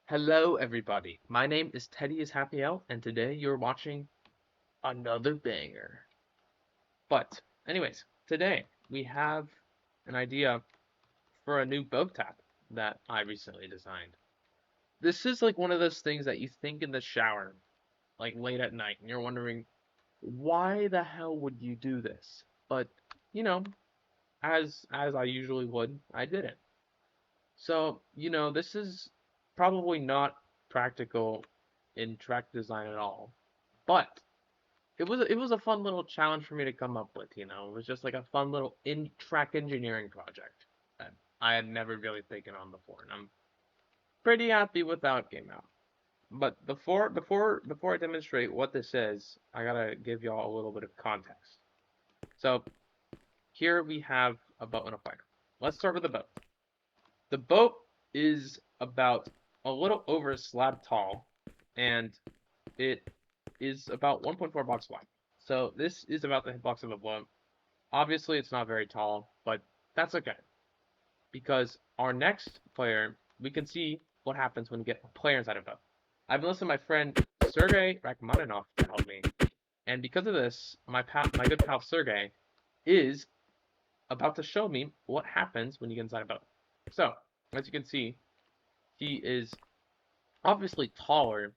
Hello, everybody. My name is Teddyishappyl, and today you're watching another banger. But, anyways, today we have an idea for a new boattap that I recently designed. This is like one of those things that you think in the shower, like late at night, and you're wondering, why the hell would you do this? But, you know, as I usually would, I did it. So, this is probably not practical in track design at all. But it was a fun little challenge for me to come up with, It was just like a fun little in track engineering project that I had never really taken on before, and I'm pretty happy with how it came out. But before I demonstrate what this is, I gotta give y'all a little bit of context. So here we have a boat and a fire. Let's start with the boat. The boat is about a little over a slab tall, and it is about 1.4 blocks wide. So this is about the hitbox of a boat. Obviously, it's not very tall, but that's okay because our next player, we can see what happens when you get a player inside of a boat. I've enlisted my friend Sergey Rachmaninoff to help me, and because of this, my good pal Sergey is about to show me what happens when you get inside a boat. So, as you can see, he is obviously taller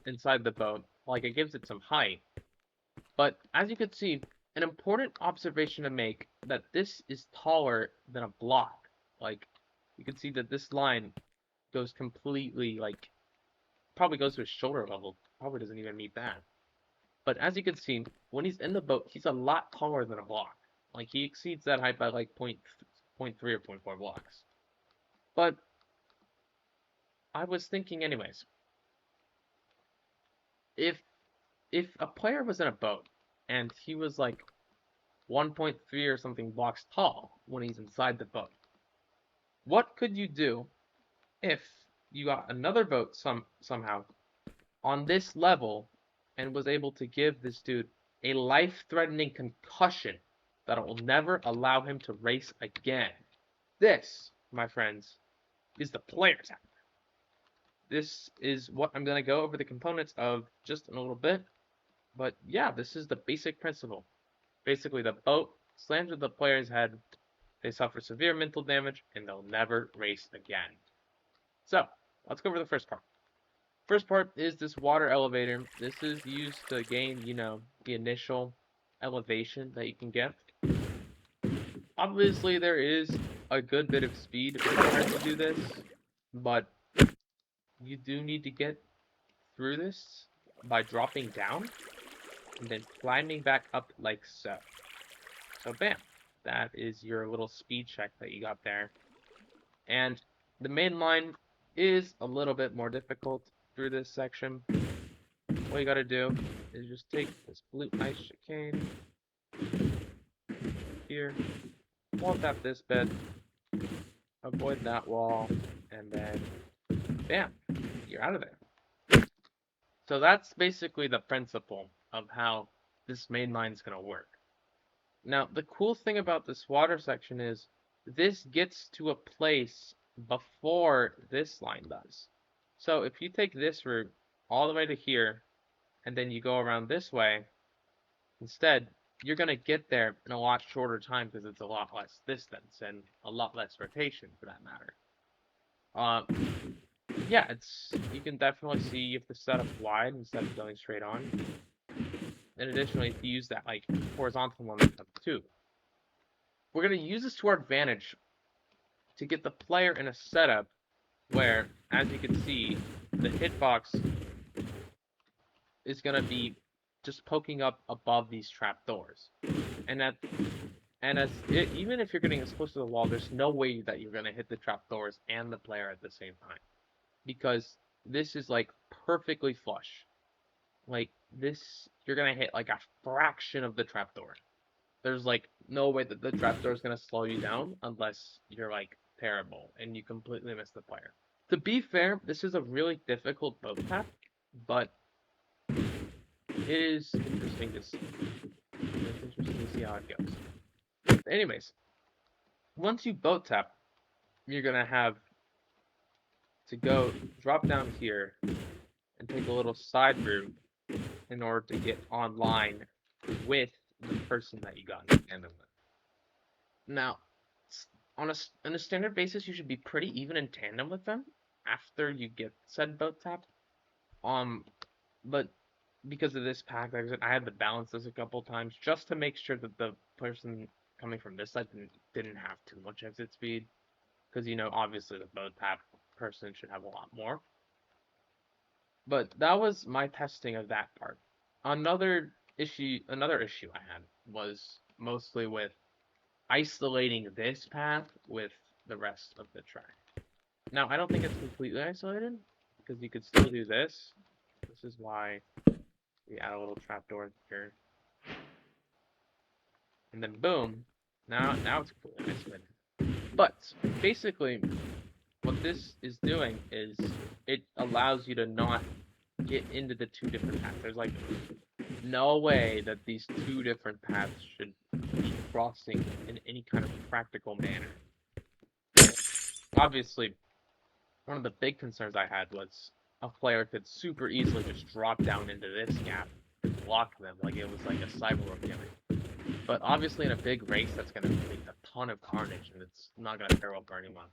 inside the boat, like it gives it some height. But as you can see, an important observation to make that this is taller than a block. Like you can see that this line goes completely like probably goes to his shoulder level. Probably doesn't even meet that. But as you can see, when he's in the boat, he's a lot taller than a block. Like he exceeds that height by like point 3 or point 0.4 blocks. But I was thinking anyways, if if a player was in a boat and he was like 1.3 or something blocks tall when he's inside the boat, what could you do if you got another boat somehow on this level and was able to give this dude a life-threatening concussion that will never allow him to race again? This, my friends, is the player tap. This is what I'm going to go over the components of just in a little bit. But yeah, this is the basic principle. Basically, the boat slams into the player's head, they suffer severe mental damage, and they'll never race again. So, let's go over the first part. First part is this water elevator. This is used to gain, the initial elevation that you can get. Obviously, there is a good bit of speed required to do this, but you do need to get through this by dropping down and then climbing back up like so. So bam, that is your little speed check that you got there. And the main line is a little bit more difficult through this section. What you gotta do is just take this blue ice chicane here, won't tap this bed, avoid that wall, and then bam, you're out of there. So that's basically the principle of how this main line is gonna work. Now, the cool thing about this water section is this gets to a place before this line does. So if you take this route all the way to here, and then you go around this way, instead, you're going to get there in a lot shorter time because it's a lot less distance and a lot less rotation for that matter. Yeah, you can definitely see you have to set up wide instead of going straight on. And additionally, if you use that like horizontal momentum too. We're going to use this to our advantage to get the player in a setup where, as you can see, the hitbox is going to be just poking up above these trapdoors. And even if you're getting as close to the wall, there's no way that you're going to hit the trapdoors and the player at the same time. Because this is like perfectly flush. Like this, you're going to hit like a fraction of the trapdoor. There's like no way that the trapdoor is going to slow you down unless you're like terrible and you completely miss the player. To be fair, this is a really difficult boat tap, but it is interesting to see. It's interesting to see how it goes. Anyways, once you boat tap, you're gonna have to go drop down here and take a little side route in order to get online with the person that you got in tandem with. Now, on a standard basis, you should be pretty even in tandem with them after you get said boat tap. Um, but because of this pack, like I said, I had to balance this a couple times just to make sure that the person coming from this side didn't have too much exit speed. Because, obviously the boat tap person should have a lot more. But that was my testing of that part. Another issue I had was mostly with isolating this path with the rest of the track. Now, I don't think it's completely isolated, because you could still do this. This is why we add a little trapdoor here. And then boom, now it's completely isolated. But basically, what this is doing is it allows you to not get into the two different paths. There's like no way that these two different paths should be crossing in any kind of practical manner. Obviously, one of the big concerns I had was a player could super easily just drop down into this gap and block them like it was like a cyborg gimmick. But obviously in a big race that's going to create a ton of carnage and it's not going to fare well for anyone.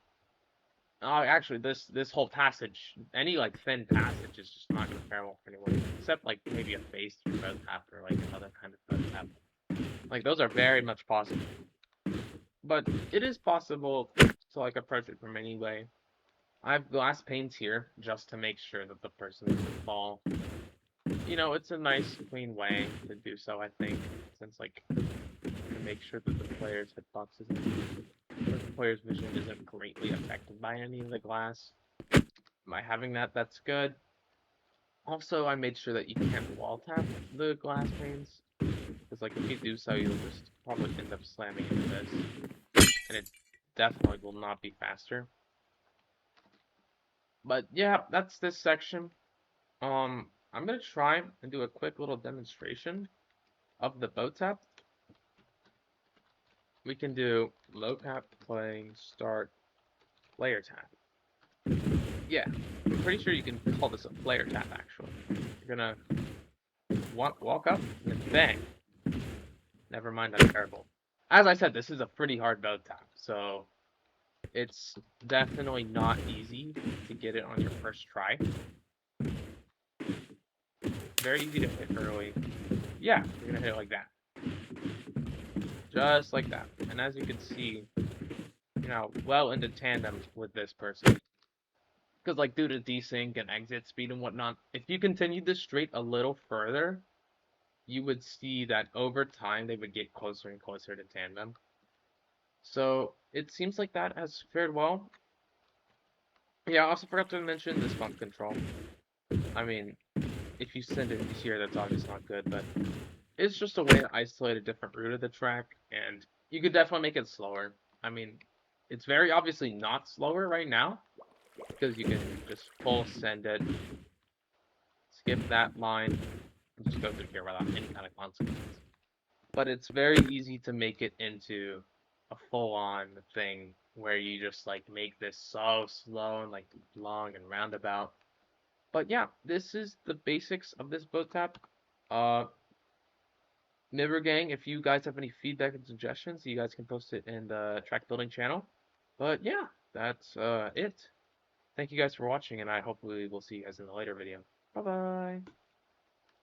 Actually, this whole passage, any like thin passage is just not going to fare well for anyone, except like maybe a phase 3 boat tap or like another kind of boat tap. Like those are very much possible, but it is possible to like approach it from any way. I have glass panes here just to make sure that the person doesn't fall. It's a nice, clean way to do so, I think, since like to make sure that the player's hitbox isn't, or the player's vision isn't greatly affected by any of the glass. By having that, that's good. Also, I made sure that you can't wall tap the glass panes, because like if you do so, you'll just probably end up slamming into this, and it definitely will not be faster. But yeah, that's this section. I'm gonna try and do a quick little demonstration of the boat tap. We can do low tap, play, start, player tap. Yeah, I'm pretty sure you can call this a player tap actually. You're gonna walk up and then bang. Never mind, I'm terrible. As I said, this is a pretty hard boat tap, so it's definitely not easy to get it on your first try. Very easy to hit early. Yeah, you're gonna hit it like that. Just like that. And as you can see, well into tandem with this person. Because, like, due to desync and exit speed and whatnot, if you continued this straight a little further, you would see that over time they would get closer and closer to tandem. So, it seems like that has fared well. Yeah, I also forgot to mention this bump control. I mean, if you send it here, that's obviously not good, but it's just a way to isolate a different route of the track, and you could definitely make it slower. I mean, it's very obviously not slower right now, because you can just full send it, skip that line, and just go through here without any kind of consequences. But it's very easy to make it into a full-on thing where you just like make this so slow and like long and roundabout. But yeah, this is the basics of this boat tap. Uh, Nibber Gang, if you guys have any feedback and suggestions, you guys can post it in the track building channel. But yeah, that's it. Thank you guys for watching, and I hopefully will see you guys in the later video. Bye bye.